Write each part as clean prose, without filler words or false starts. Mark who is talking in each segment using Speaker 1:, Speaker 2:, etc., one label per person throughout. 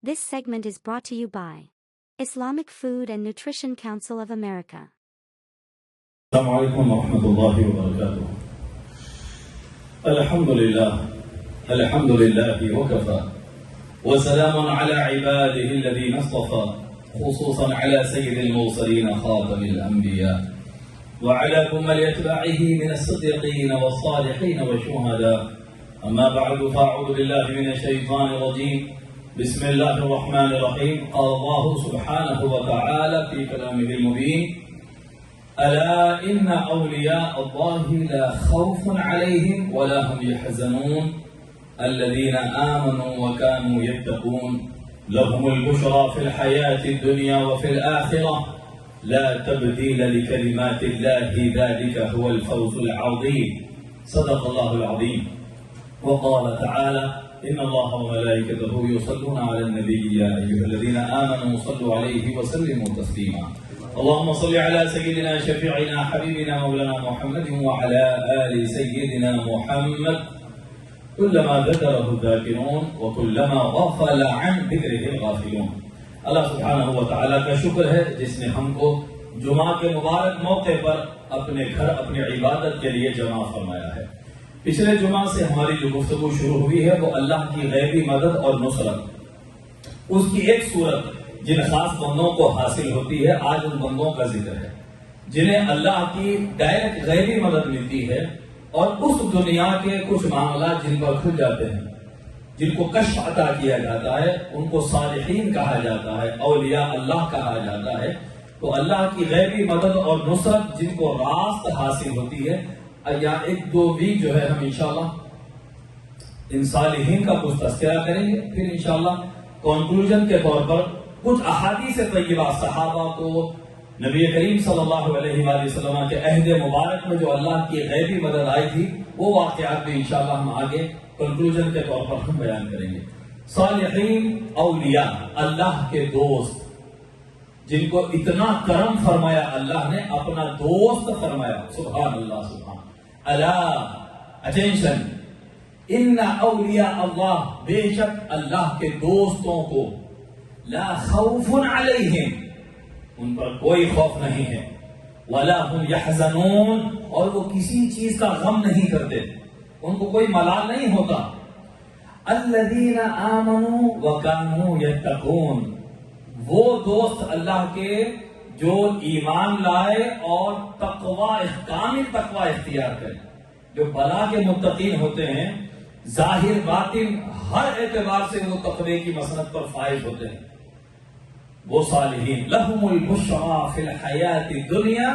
Speaker 1: This segment is brought to you by Islamic Food and Nutrition Council of America.
Speaker 2: السلام عليكم ورحمة الله وبركاته. الحمد لله وكفى وسلام على عباده الذين اصطفى خصوصا على سيد المرسلين خاتم الأنبياء وعلى كمل أتباعه من الصديقين والصالحين والشهداء. أما بعد فأعوذ بالله من الشيطان الرجيم. بسم الله الرحمن الرحيم. قال الله سبحانه وتعالى في كلامه المبين: ألا إن أولياء الله لا خوف عليهم ولا هم يحزنون الذين آمنوا وكانوا يتقون لهم البشرى في الحياة الدنيا وفي الآخرة لا تبديل لكلمات الله ذلك هو الفوز العظيم. صدق الله العظيم. وقال تعالى: إن الله وملائكته يصلون على النبي يا أيها الذين آمنوا صلوا عليه وسلموا تسليما. اللهم صل على سيدنا شفيعنا حبيبنا مولانا محمد وعلى آل سيدنا محمد كلما ذكره الذاكرون وكلما غفل عن ذكره الغافلون. اللہ سبحانہ و تعالیٰ کا شکر ہے جس نے ہم کو جمعہ کے مبارک موقع پر اپنے گھر اپنی عبادت کے لیے جمع فرمایا ہے. پچھلے جمعہ سے ہماری جو گفتگو شروع ہوئی ہے وہ اللہ کی غیبی مدد اور نصرت، اس کی ایک صورت جن خاص بندوں کو حاصل ہوتی ہے. آج ان بندوں کا ذکر ہے جنہیں اللہ کی ڈائریکٹ غیبی مدد ملتی ہے اور اس دنیا کے کچھ معاملات جن پر کھل جاتے ہیں، جن کو کشف عطا کیا جاتا ہے، ان کو صالحین کہا جاتا ہے، اولیاء اللہ کہا جاتا ہے. تو اللہ کی غیبی مدد اور نصرت جن کو راست حاصل ہوتی ہے. یا ایک دو ویک جو ہے ہم انشاءاللہ ان صالحین کا کچھ تذکرہ کریں گے، پھر انشاءاللہ کنکلوژن کے طور پر کچھ احادیث طیبہ صحابہ کو نبی کریم صلی اللہ علیہ وآلہ وسلم کے عہد مبارک میں جو اللہ کی غیبی مدد آئی تھی وہ واقعات بھی انشاءاللہ ہم آگے کنکلوژن کے طور پر ہم بیان کریں گے. صالحین، اولیاء، اللہ کے دوست جن کو اتنا کرم فرمایا اللہ نے، اپنا دوست فرمایا. سبحان اللہ، سبحان اللہ. اٹینشن، ان اولیاء اللہ، بے شک اللہ کے دوستوں کو لا خوف علیہم، ان پر کوئی خوف نہیں ہے، ولا هم يحزنون، اور وہ کسی چیز کا غم نہیں کرتے، ان کو کوئی ملال نہیں ہوتا. الذین آمنوا وکانوا یتقون، وہ دوست اللہ کے جو ایمان لائے اور کامل تقوی اختیار کرے، جو بلا کے متقین ہوتے ہیں، ظاہر باطن ہر اعتبار سے وہ تقوی کی مسند پر فائز ہوتے ہیں، وہ صالحین. لہم البشریٰ فی الحیات الدنیا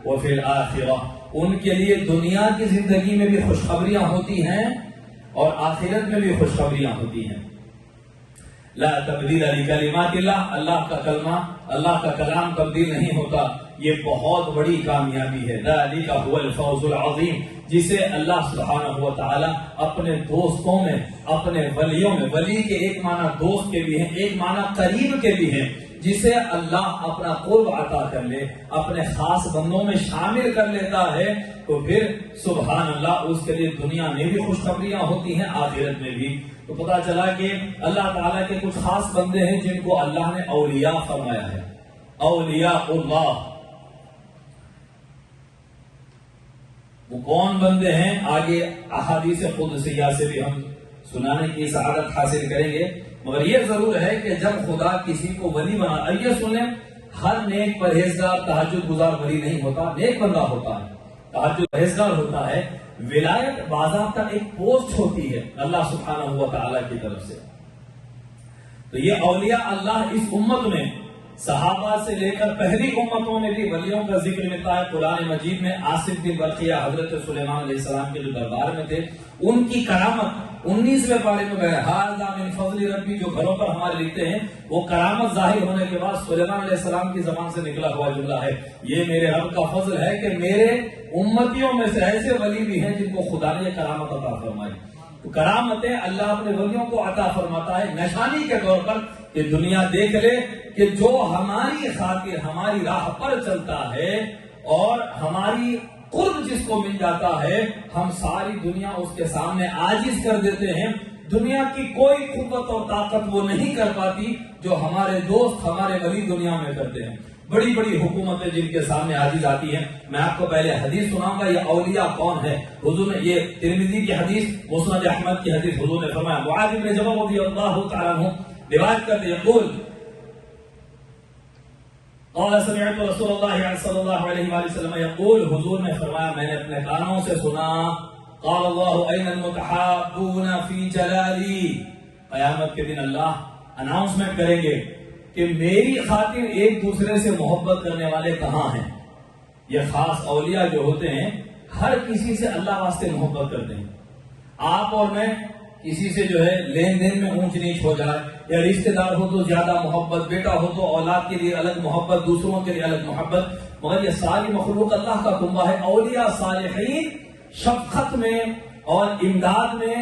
Speaker 2: وفی الآخرہ، ان کے لیے دنیا کی زندگی میں بھی خوشخبریاں ہوتی ہیں اور آخرت میں بھی خوشخبریاں ہوتی ہیں. لا تبدیل لکلمات اللہ، اللہ کا کلمہ، اللہ کا کلام تبدیل نہیں ہوتا. یہ بہت بڑی کامیابی ہے. ذالک هو الفوز العظیم، جسے اللہ سبحانہ و تعالی اپنے دوستوں میں، اپنے ولیوں میں، ولی کے ایک معنی دوست کے بھی ہیں، ایک معنی قریب کے بھی ہیں، جسے اللہ اپنا قرب عطا کر لے، اپنے خاص بندوں میں شامل کر لیتا ہے، تو پھر سبحان اللہ اس کے لیے دنیا میں بھی خوشخبریاں ہوتی ہیں، آخرت میں بھی. تو پتا چلا کہ اللہ تعالیٰ کے کچھ خاص بندے ہیں جن کو اللہ نے اولیاء فرمایا ہے. اولیاء اللہ وہ کون بندے ہیں؟ آگے احادیث قدسیہ سے بھی ہم سنانے کی سعادت حاصل کریں گے. مگر یہ ضرور ہے کہ جب خدا کسی کو ولی بنا، آئیے سنیں، ہر نیک پرہیزگار تہجد گزار ولی نہیں ہوتا، نیک بندہ ہوتا ہے، تہجد پرہیزگار ہوتا ہے. ولایت باضابطہ ایک پوسٹ ہوتی ہے اللہ سبحانہ و تعالیٰ کی طرف سے. تو یہ اولیاء اللہ اس امت میں صحابہ سے لے کر پہلی امتوں میں بھی ولیوں کا ذکر ملتا ہے. قرآن مجید میں آصف بن برقیہ حضرت سلیمان علیہ السلام کے جو دربار میں تھے، ان کی کرامت 19ویں پارے میں گئے. ھذا من فضل ربی، جو گھروں پر ہمارے لکھتے ہیں، وہ کرامت ظاہر ہونے کے بعد سلیمان علیہ السلام کی زبان سے نکلا ہوا جملہ ہے، یہ میرے رب کا فضل ہے کہ میرے امتیوں میں سے ایسے ولی بھی ہیں جن کو خدا نے کرامت عطا فرمائی. تو کرامتیں اللہ اپنے ولیوں کو عطا فرماتا ہے نشانی کے طور پر کہ دنیا دیکھ لے کہ جو ہماری خاطر ہماری راہ پر چلتا ہے اور ہماری قرب جس کو مل جاتا ہے، ہم ساری دنیا اس کے سامنے عاجز کر دیتے ہیں. دنیا کی کوئی قوت اور طاقت وہ نہیں کر پاتی جو ہمارے دوست ہمارے ولی دنیا میں کرتے ہیں. بڑی بڑی حکومتیں جن کے سامنے عاجز آتی ہیں. میں آپ کو پہلے حدیث سناؤں گا یہ اولیاء کون ہے. حضور نے یہ ترمذی کی حدیث، مسند احمد کی حدیث، حضور نے فرمایا معاذ بن جبل رضی اللہ تعالیٰ عنہ روایت کرتے یقول قال سمعت رسول اللہ صلی اللہ علیہ وآلہ وسلم یقول، حضور نے فرمایا میں نے اپنے کانوں سے سنا قال اللہ این المتحابون فی جلالی، قیامت کے دن اللہ اناؤنسمنٹ کریں گے کہ میری خاطر ایک دوسرے سے محبت کرنے والے کہاں ہیں. یہ خاص اولیاء جو ہوتے ہیں ہر کسی سے اللہ واسطے محبت کرتے ہیں. آپ اور میں کسی سے جو ہے لین دین میں اونچ نیچ ہو جائے، یا رشتہ دار ہو تو زیادہ محبت، بیٹا ہو تو اولاد کے لیے الگ محبت، دوسروں کے لیے الگ محبت، مگر یہ ساری مخلوق اللہ کا کنبہ ہے. اولیاء صالحین شفقت میں اور امداد میں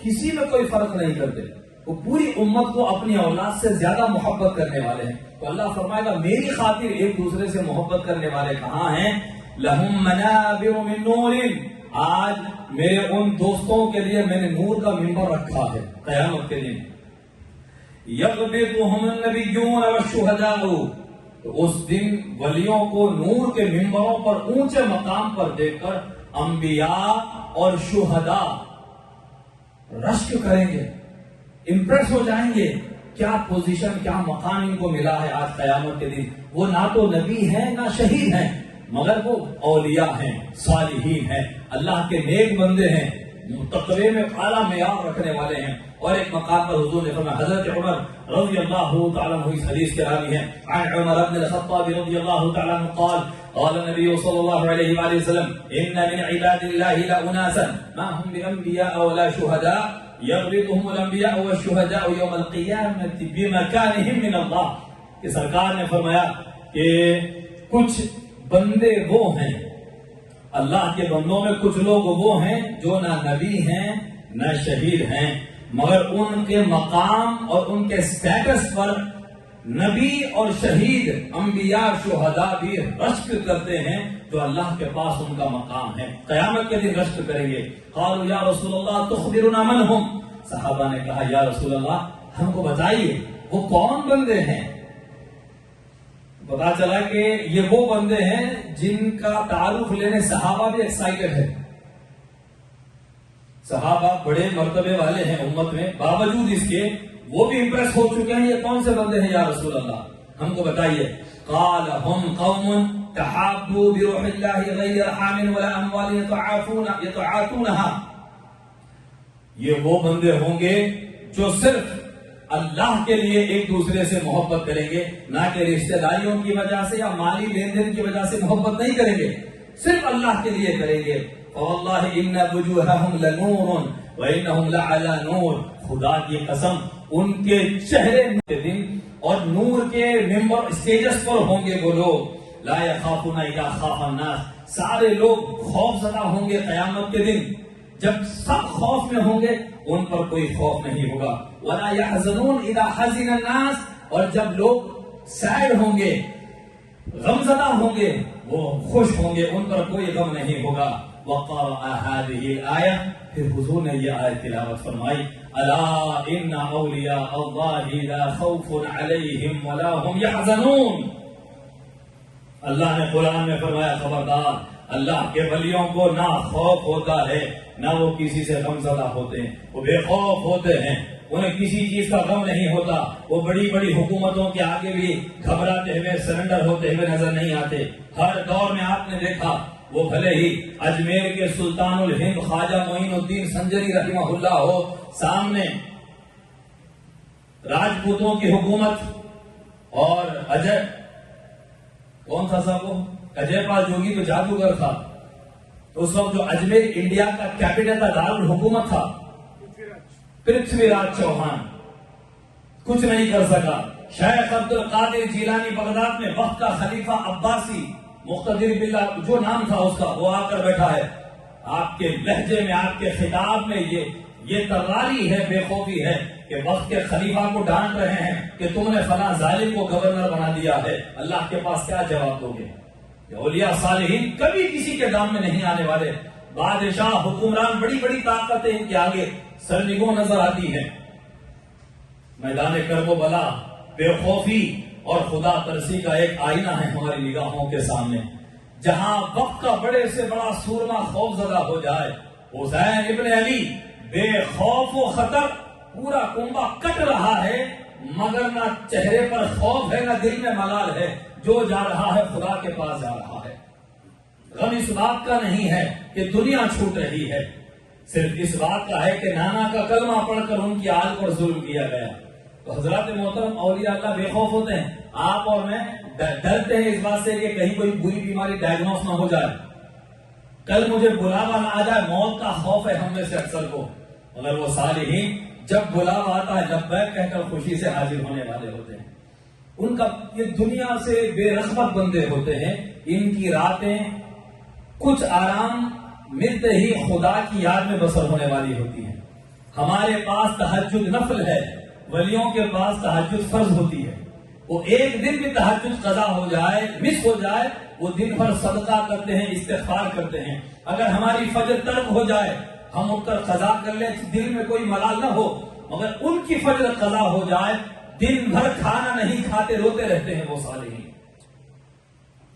Speaker 2: کسی میں کوئی فرق نہیں کرتے. وہ پوری امت کو اپنی اولاد سے زیادہ محبت کرنے والے ہیں. تو اللہ فرمائے گا میری خاطر ایک دوسرے سے محبت کرنے والے کہاں ہیں. لہم منابر من نور، آج میرے ان دوستوں کے لیے میں نے نور کا منبر رکھا ہے قیامت کے دن. یغبطہم النبیون والشہداء، تو اس دن ولیوں کو نور کے منبروں پر اونچے مقام پر دیکھ کر انبیاء اور شہداء رشک کریں گے، امپریس ہو جائیں گے. کیا پوزیشن، کیا مقام ان کو ملا ہے آج قیامت کے دن. وہ نہ تو نبی ہیں نہ شہید ہیں، مگر وہ اولیاء ہیں، صالحین ہیں، اللہ کے نیک بندے ہیں، تقوی میں اعلیٰ معیار رکھنے والے ہیں. اور ایک مقام پر حضور نے فرمایا، حضرت عمر رضی اللہ تعالیٰ عنہ اس حدیث کے راوی ہیں، عن عمر بن الخطاب رضی اللہ تعالیٰ عنہ قال قال النبي صلى الله عليه وآله وسلم إن من عباد الله لأناسا ما هم بأنبياء ولا شهداء يغبطهم الأنبياء والشهداء يوم القيامة بمكانهم من الله. کہ سرکار نے فرمایا کہ کچھ بندے وہ ہیں، اللہ کے بندوں میں کچھ لوگ وہ ہیں جو نہ نبی ہیں نہ شہید ہیں، مگر ان کے مقام اور ان کے سٹیٹس پر نبی اور شہید، انبیاء شہداء بھی رشک کرتے ہیں جو اللہ کے پاس ان کا مقام ہے. قیامت کے دن رشک کریں گے. قالوا یا رسول اللہ تخبرنا من ہم، صحابہ نے کہا یا رسول اللہ ہم کو بتائیے وہ کون بندے ہیں. پتا چلا کہ یہ وہ بندے ہیں جن کا تعارف لینے صحابہ بھی ایکسائٹڈ ہے. صحابہ بڑے مرتبے والے ہیں امت میں، باوجود اس کے وہ بھی امپریس ہو چکے ہیں. یہ کون سے بندے ہیں یا رسول اللہ، ہم کو بتائیے. قال هم قوم تحابوا بروح الله غير حام ولا اموال يتعاطونها، یہ وہ بندے ہوں گے جو صرف اللہ کے لیے ایک دوسرے سے محبت کریں گے، نہ کہ رشتہ داریوں کی وجہ سے یا مالی لین دین کی وجہ سے محبت نہیں کریں گے، صرف اللہ کے لیے کریں گے. واللہ ان وجوہہم لنور وانہم لعلی نور، خدا کی قسم ان کے چہرے کے دن اور نور کے ممبر اسٹیجز پر ہوں گے وہ لوگ. لا یخافون الا خاف الناس، سارے لوگ خوف زدہ ہوں گے قیامت کے دن. جب سب خوف میں ہوں گے ان پر کوئی خوف نہیں ہوگا. ولا يحزنون اذا حزن الناس، اور جب لوگ سیڈ ہوں گے، غمزدہ ہوں گے، وہ خوش ہوں گے، ان پر کوئی غم نہیں ہوگا. وقرأ هذه الآية، پھر حضور نے یہ آیت تلاوت فرمائی، الا ان اولیاء اللہ لا خوف علیہم ولا هم يحزنون. اللہ نے قرآن میں فرمایا خبردار، اللہ کے ولیوں کو نہ خوف ہوتا ہے نہ وہ کسی سے غم زدہ ہوتے ہیں، وہ بے خوف ہوتے ہیں، انہیں کسی چیز کا غم نہیں ہوتا. وہ بڑی بڑی حکومتوں کے آگے بھی گھبراتے ہوئے سرنڈر ہوتے ہوئے نظر نہیں آتے. ہر دور میں آپ نے دیکھا وہ بھلے ہی اجمیر کے سلطان الہند خواجہ معین الدین سنجری رحمہ اللہ ہو، سامنے راجپوتوں کی حکومت اور اجے کون تھا صاحب، وہ اجے پال جوگی تو جادوگر تھا. تو اس وقت جو اجمیر انڈیا کا کیپٹل تھا، دارالحکومت تھا، پرتھوی راج چوہان کچھ نہیں کر سکا. شیخ عبد القادر جیلانی بغداد میں وقت کا خلیفہ عباسی مقتدر باللہ جو نام تھا اس کا، وہ آ کر بیٹھا ہے. آپ کے لہجے میں، آپ کے خطاب میں یہ تراری ہے، بے خوفی ہے کہ وقت کے خلیفہ کو ڈانٹ رہے ہیں کہ تم نے فلاں ظالم کو گورنر بنا دیا ہے. اللہ کے پاس کیا جواب دو گے؟ اولیاء صالحین کبھی کسی کے دام میں نہیں آنے والے. بادشاہ حکمران بڑی بڑی طاقتیں ان کے آگے سرنگوں نظر آتی ہیں. میدان کرب و بلا بے خوفی اور خدا ترسی کا ایک آئینہ ہے ہماری نگاہوں کے سامنے. جہاں وقت کا بڑے سے بڑا سورما خوف زدہ ہو جائے، حسین ابن علی بے خوف و خطر، پورا کنبہ کٹ رہا ہے مگر نہ چہرے پر خوف ہے نہ دل میں ملال ہے. جو جا رہا ہے خدا کے پاس جا رہا ہے. غم اس بات کا نہیں ہے کہ دنیا چھوٹ رہی ہے، صرف اس بات کا ہے کہ نانا کا کلمہ پڑھ کر ان کی آل پر ظلم کیا گیا. تو حضرات محترم، اولیاء اللہ بے خوف ہوتے ہیں. آپ اور میں ڈرتے ہیں اس بات سے کہ کہیں کوئی بری بیماری ڈائگنوس نہ ہو جائے، کل مجھے بلاوا نہ آ جائے. موت کا خوف ہے ہم میں سے اکثر کو، مگر وہ صالحین جب بلاوا آتا ہے لبیک کہہ کر خوشی سے حاضر ہونے والے ہوتے ہیں. ان کا یہ دنیا سے بے رغبت بندے ہوتے ہیں. ان کی راتیں کچھ آرام ملتے ہی خدا کی یاد میں بسر ہونے والی ہوتی ہیں. ہمارے پاس تہجد نفل ہے، ولیوں کے پاس تہجد فرض ہوتی ہے. وہ ایک دن بھی تہجد قضا ہو جائے، مس ہو جائے، وہ دن بھر صدقہ کرتے ہیں، استغفار کرتے ہیں. اگر ہماری فجر ترک ہو جائے، ہم اٹھ کر قضا کر لیں، دل میں کوئی ملال نہ ہو، مگر ان کی فجر قضا ہو جائے، دن بھر کھانا نہیں کھاتے، روتے رہتے ہیں. وہ صالحین،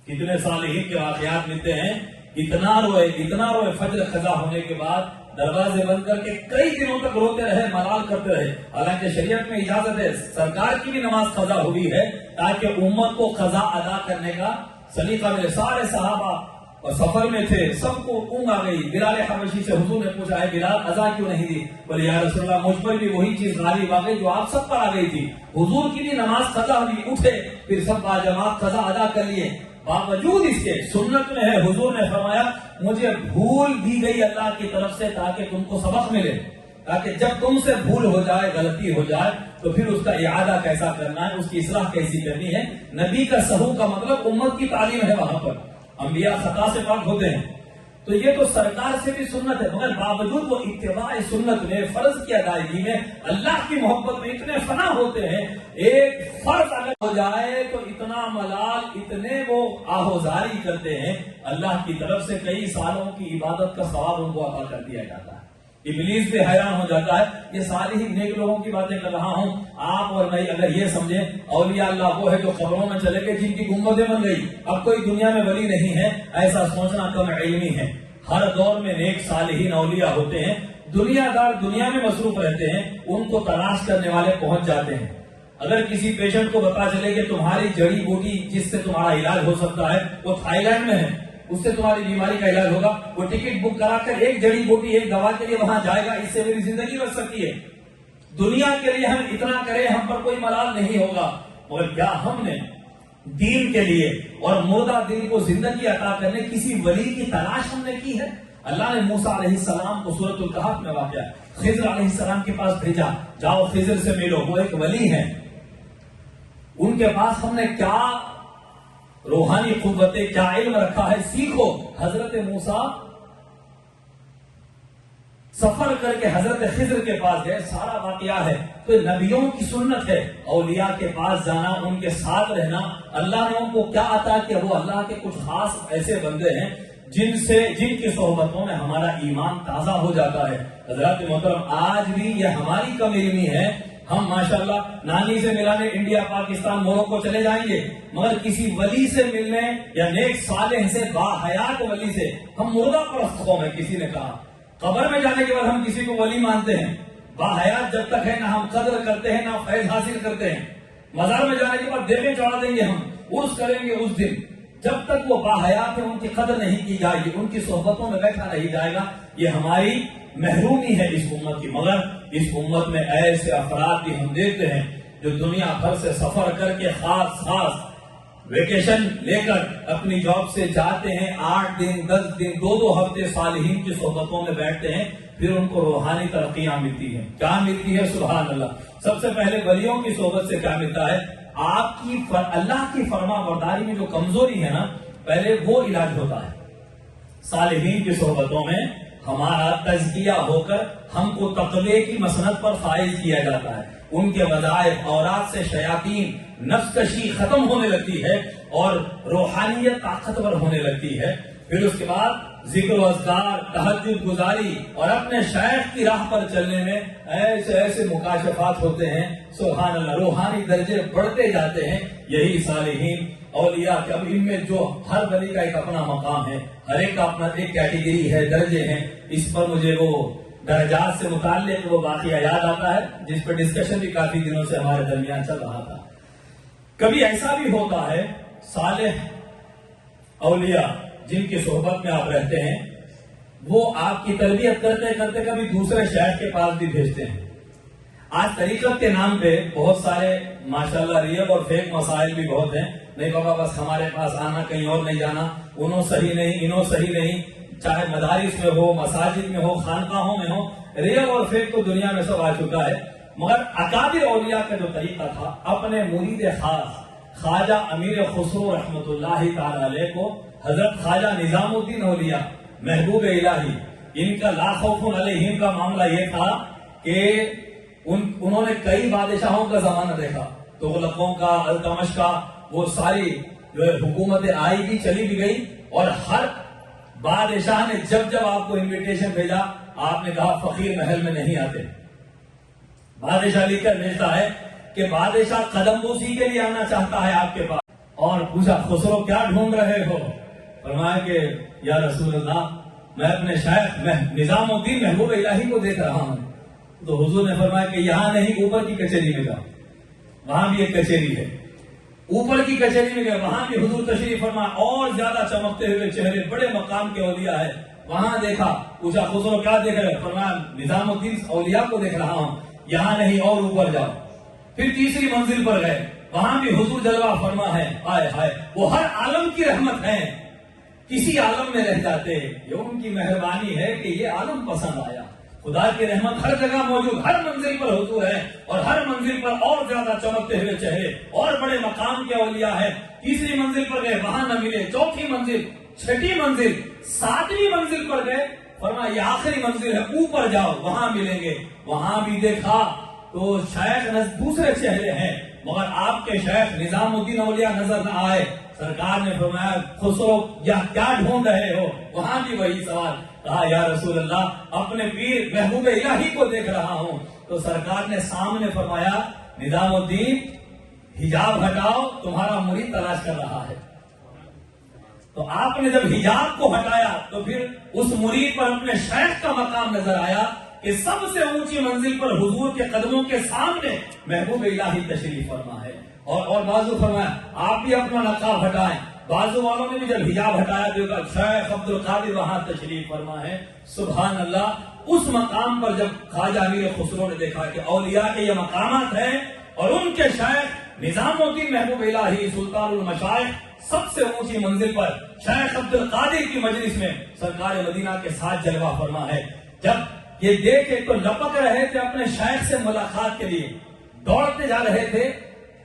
Speaker 2: کتنے صالحین کے واقعات ملتے ہیں. اتنا روئے فجر قضا ہونے کے بعد دروازے بند کر کے کئی دنوں تک روتے رہے، ملال کرتے رہے. حالانکہ شریعت میں اجازت ہے، سرکار کی بھی نماز قضا ہوئی ہے تاکہ امت کو قضا ادا کرنے کا سلیقہ ملے. سارے صحابہ اور سفر میں تھے، سب کو اونگ آ گئی. بلال حبشی سے حضور نے پوچھا ہے بلال قضا کیوں نہیں دی؟ بولے یا رسول اللہ مجھ پر بھی وہی چیز غالب آ گئی جو آپ سب پر آ گئی تھی. حضور کی بھی نماز قضا ہوئی، اٹھے پھر سب باجماعت قضا ادا کر لیے. باوجود اس کے سنت میں ہے، حضور نے فرمایا مجھے بھول دی گئی اللہ کی طرف سے تاکہ تم کو سبق ملے، تاکہ جب تم سے بھول ہو جائے، غلطی ہو جائے تو پھر اس کا اعادہ کیسا کرنا ہے، اس کی اصلاح کیسی کرنی ہے. نبی کا سہو کا مطلب امت کی تعلیم ہے. وہاں پر انبیاء خطا سے پاک ہوتے ہیں. تو یہ تو سرکار سے بھی سنت ہے، مگر باوجود وہ اتباع سنت میں، فرض کی ادائیگی میں، اللہ کی محبت میں اتنے فنا ہوتے ہیں. ایک فرض اگر ہو جائے تو اتنا ملال، اتنے وہ آہوزاری کرتے ہیں، اللہ کی طرف سے کئی سالوں کی عبادت کا ثواب ان کو عطا کر دیا جاتا ہے. ابلیس بھی حیران ہو جاتا ہے. یہ ساری ہی نیک لوگوں کی باتیں کر رہا ہوں. آپ اور میں اگر یہ سمجھیں اولیاء اللہ وہ ہے جو قبروں میں چلے گئے، جن کی گنبدیں بن گئی، اب کوئی دنیا میں ولی نہیں ہے، ایسا سوچنا کم علمی ہے. ہر دور میں نیک صالحین اولیاء ہوتے ہیں. دنیا دار دنیا میں مصروف رہتے ہیں، ان کو تلاش کرنے والے پہنچ جاتے ہیں. اگر کسی پیشنٹ کو پتا چلے کہ تمہاری جڑی بوٹی جس سے تمہارا علاج ہو سکتا ہے وہ تھائی لینڈ میں ہے، اس سے تمہاری بیماری کا علاج ہوگا، وہ ٹکٹ بک کرا کر ایک جڑی بوٹی ایک دوا کے لیے وہاں جائے گا، اس سے میری زندگی بچ سکتی ہے. دنیا کے لیے ہم اتنا کریں، ہم پر کوئی ملال نہیں ہوگا. مگر کیا ہم نے دین کے لیے اور مردہ دل کو زندگی عطا کرنے کسی ولی کی تلاش ہم نے کی ہے؟ اللہ نے موسیٰ علیہ السلام کو سورۃ الکہف میں واقع خضر علیہ السلام کے پاس بھیجا، جاؤ خضر سے ملو، وہ ایک ولی ہیں. ان کے پاس ہم نے کیا روحانی قوتیں، کیا علم رکھا ہے، سیکھو. حضرت موسیٰ سفر کر کے حضرت خضر کے پاس گئے، سارا واقعہ ہے. تو نبیوں کی سنت ہے اولیاء کے پاس جانا، ان کے ساتھ رہنا. اللہ نے ان کو کیا عطا کیا؟ وہ اللہ کے کچھ خاص ایسے بندے ہیں جن کی صحبتوں میں ہمارا ایمان تازہ ہو جاتا ہے. حضرات محترم، آج بھی یہ ہماری کم علمی ہے. ہم ماشاءاللہ نانی سے ملانے انڈیا، پاکستان، موروکو چلے جائیں گے، مگر کسی ولی سے ملنے یا نیک صالح سے، باحیات ولی سے، ہم مردہ پرست قوم ہے. کسی نے کہا قبر میں جانے کے بعد ہم کسی کو ولی مانتے ہیں، باحیات جب تک ہے نہ ہم قدر کرتے ہیں نہ فیض حاصل کرتے ہیں. مزار میں جانے کے بعد دیوے چڑھا دیں گے، ہم عرس کریں گے اس دن. جب تک وہ باحیات ہیں ان کی قدر نہیں کی جائے گی، ان کی صحبتوں میں بیٹھا نہیں جائے گا. یہ ہماری محرومی ہے اس امت کی. مگر اس امت میں ایسے افراد بھی ہم دیکھتے ہیں جو دنیا بھر سے سفر کر کے خاص ویکیشن لے کر اپنی جاب سے جاتے ہیں، 8 دن 10 دن 2 ہفتے صالحین کی صحبتوں میں بیٹھتے ہیں، پھر ان کو روحانی ترقیاں ملتی ہیں. کیا ملتی ہے؟ سبحان اللہ. سب سے پہلے ولیوں کی صحبت سے کیا ملتا ہے؟ آپ کی اللہ کی فرما برداری میں جو کمزوری ہے نا، پہلے وہ علاج ہوتا ہے. صالحین کی صحبتوں میں ہمارا تزکیہ ہو کر ہم کو تقوی کی مسند پر فائز کیا جاتا ہے. ان کے وظائف اورات سے شیاطین نفس کشی ختم ہونے لگتی ہے اور روحانیت طاقتور ہونے لگتی ہے. پھر اس کے بعد ذکر و اذکار، تہجد گزاری اور اپنے شیخ کی راہ پر چلنے میں ایسے ایسے مکاشفات ہوتے ہیں، سبحان اللہ، روحانی درجے بڑھتے جاتے ہیں. یہی صالحین اولیاء کے اب ان میں جو ہر ولی کا ایک اپنا مقام ہے، ہر ایک کا اپنا ایک کیٹیگری ہے، درجے ہیں. اس پر مجھے وہ درجات سے متعلق وہ واقعہ یاد آتا ہے جس پر ڈسکشن بھی کافی دنوں سے ہمارے درمیان چل رہا تھا. کبھی ایسا بھی ہوتا ہے صالح اولیاء جن کی صحبت میں آپ رہتے ہیں وہ آپ کی تربیت کرتے کرتے کبھی دوسرے شہر کے پاس بھی بھیجتے ہیں. آج طریقت کے نام پہ بہت سارے ماشاءاللہ ریئل اور فیک مسائل بھی بہت ہیں. نہیں بابا بس ہمارے پاس آنا، کہیں اور نہیں جانا، انہوں صحیح نہیں، انہوں صحیح نہیں، چاہے مدارس میں ہو، مساجد میں ہو، خانقاہوں میں ہو. ریئل اور فیک تو دنیا میں سب آ چکا ہے. مگر اکابر اولیاء کا جو طریقہ تھا، اپنے مرید خاص خواجہ امیر خسرو رحمت اللہ تعالی علیہ کو حضرت خواجہ نظام الدین اولیاء محبوب الہی، ان کا لا خوف علیہم کا معاملہ یہ تھا کہ انہوں نے کئی بادشاہوں کا زمانہ دیکھا، تغلقوں کا، التمش کا، وہ ساری جو حکومتیں آئی بھی چلی بھی گئی، اور ہر بادشاہ نے جب آپ کو انویٹیشن بھیجا آپ نے کہا فقیر محل میں نہیں آتے. بادشاہ لکھ کر بھیجتا ہے کہ بادشاہ قدم بوسی کے لیے آنا چاہتا ہے آپ کے پاس، اور پوچھا خسرو کیا ڈھونڈ رہے ہو؟ فرمایا کہ یا رسول اللہ میں اپنے شیخ نظام الدین محبوب الہی کو دیکھ رہا ہوں. تو حضور نے فرمایا کہ یہاں نہیں، اوپر کی کچہری میں جاؤ، وہاں بھی ایک کچہری ہے. اوپر کی کچہری میں گئے، وہاں بھی حضور تشریف فرمایا، اور زیادہ چمکتے ہوئے چہرے، بڑے مقام کے اولیاء ہے. وہاں دیکھا، پوچھا خسرو کیا دیکھ رہے؟ فرمایا نظام الدین اولیاء کو دیکھ رہا ہوں. یہاں نہیں، اور اوپر جاؤ. پھر تیسری منزل پر گئے، وہاں بھی حضور جلوہ فرما ہے. ہائے ہائے، وہ ہر عالم کی رحمت ہے، کسی عالم میں رہ جاتے، یہ ان کی مہربانی ہے کہ یہ عالم پسند آیا. خدا کی رحمت ہر جگہ موجود، ہر منزل پر حضور ہے، اور ہر منزل پر اور زیادہ چمکتے ہوئے چہرے اور بڑے مقام کے اولیاء ہے. تیسری منزل پر گئے، وہاں نہ ملے. چوتھی منزل، چھٹی منزل، ساتویں منزل پر گئے، فرمایا یہ آخری منزل ہے، اوپر جاؤ وہاں ملیں گے. وہاں بھی دیکھا تو شیخ دوسرے چہرے ہیں، مگر آپ کے شیخ نظام الدین اولیاء نظر نہ آئے. سرکار نے فرمایا خسرو کیا ڈھونڈ رہے ہو؟ وہاں بھی وہی سوال. کہا یا رسول اللہ اپنے پیر محبوب الہی کو دیکھ رہا ہوں. تو سرکار نے سامنے فرمایا نظام الدین حجاب ہٹاؤ، تمہارا مرید تلاش کر رہا ہے. تو آپ نے جب حجاب کو ہٹایا تو پھر اس مرید پر اپنے شیخ کا مقام نظر آیا کہ سب سے اونچی منزل پر حضور کے قدموں کے سامنے محبوب الہی تشریف فرما ہے. اور بازو فرمایا آپ بھی اپنا نقاب ہٹائیں. بازو والوں نے بھی جب حجاب ہٹایا تو شیخ عبد القادر وہاں تشریف فرما ہے. سبحان اللہ. اس مقام پر جب خواجہ امیر خسرو نے دیکھا کہ اولیاء کے یہ مقامات ہیں اور ان کے شیخ نظام الدین محبوب الہی سلطان المشائخ سب سے اونچی منزل پر شیخ عبد القادر کی مجلس میں سرکار مدینہ کے ساتھ جلوہ فرما ہے. جب یہ دیکھے تو لپک رہے تھے اپنے شیخ سے ملاقات کے لیے، دوڑتے جا رہے تھے.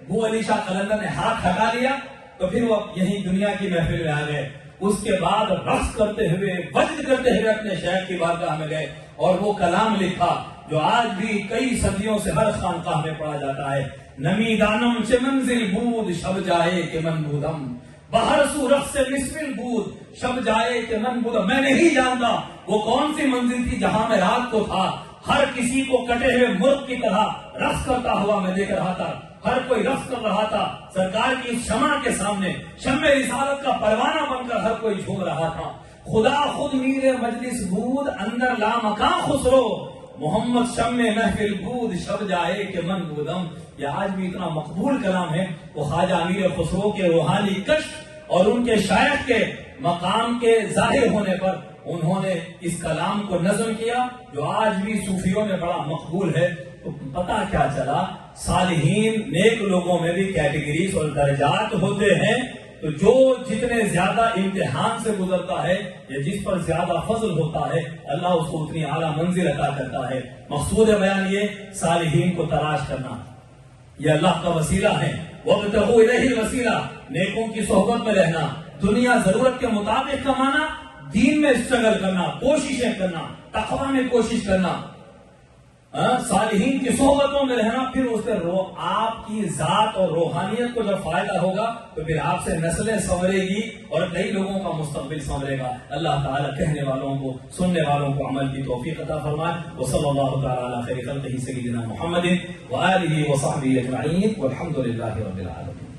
Speaker 2: ابو علی شاہ قلندر نے ہاتھ ہٹا لیا تو پھر وہ یہیں دنیا کی محفل میں آ گئے. اس کے بعد رقص کرتے ہوئے، وجد کرتے ہوئے اپنے شیخ کی بارگاہ میں گئے اور وہ کلام لکھا جو آج بھی کئی صدیوں سے ہر خانقاہ میں پڑھا جاتا ہے. نمی دانم چه منزل بود شب جائے کہ من بودم، باہر سو رقص سے مسمل بود شب جائے کہ من بودم. میں نہیں جانتا وہ کون سی منزل تھی جہاں میں رات کو تھا. ہر کسی کو کٹے ہوئے مرغ کی طرح رقص کرتا ہوا میں دیکھ رہا تھا. ہر کوئی رقص کر رہا تھا سرکار کی شمع کے سامنے. شمع رسالت کا پروانہ بن کر ہر کوئی جھوم رہا تھا. خدا خود میر مجلس بود اندر لامکاں خسرو، محمد شمع محفل بود شب جائے کہ من بودم. یہ آج بھی اتنا مقبول کلام ہے. وہ خواجہ امیر خسرو کے روحانی کشف اور ان کے شیخ کے مقام کے ظاہر ہونے پر انہوں نے اس کلام کو نظم کیا جو آج بھی صوفیوں میں بڑا مقبول ہے. تو پتہ کیا چلا صالحین نیک لوگوں میں بھی کیٹیگریز اور درجات ہوتے ہیں. تو جو جتنے زیادہ امتحان سے گزرتا ہے یا جس پر زیادہ فضل ہوتا ہے اللہ اس کو اتنی اعلیٰ منزل عطا کرتا ہے. مقصود بیان یہ صالحین کو تلاش کرنا، یہ اللہ کا وسیلہ ہے. وابتغوا الیہ الوسیلہ، نیکوں کی صحبت میں رہنا، دنیا ضرورت کے مطابق کمانا، دین میں اسٹرگل کرنا، کوششیں کرنا، تقویٰ میں کوشش کرنا.
Speaker 3: صالحین کی صحبتوں میں رہنا، پھر اس سے آپ کی ذات اور روحانیت کو جب فائدہ ہوگا تو پھر آپ سے نسلیں سنورے گی اور کئی لوگوں کا مستقبل سنورے گا. اللہ تعالیٰ کہنے والوں کو، سننے والوں کو عمل کی توفیق عطا فرمائے. وصلی اللہ تعالیٰ علی خیر خلقہ سیدنا محمد وآلہ وصحبہ اجمعین والحمد للہ رب العالمین.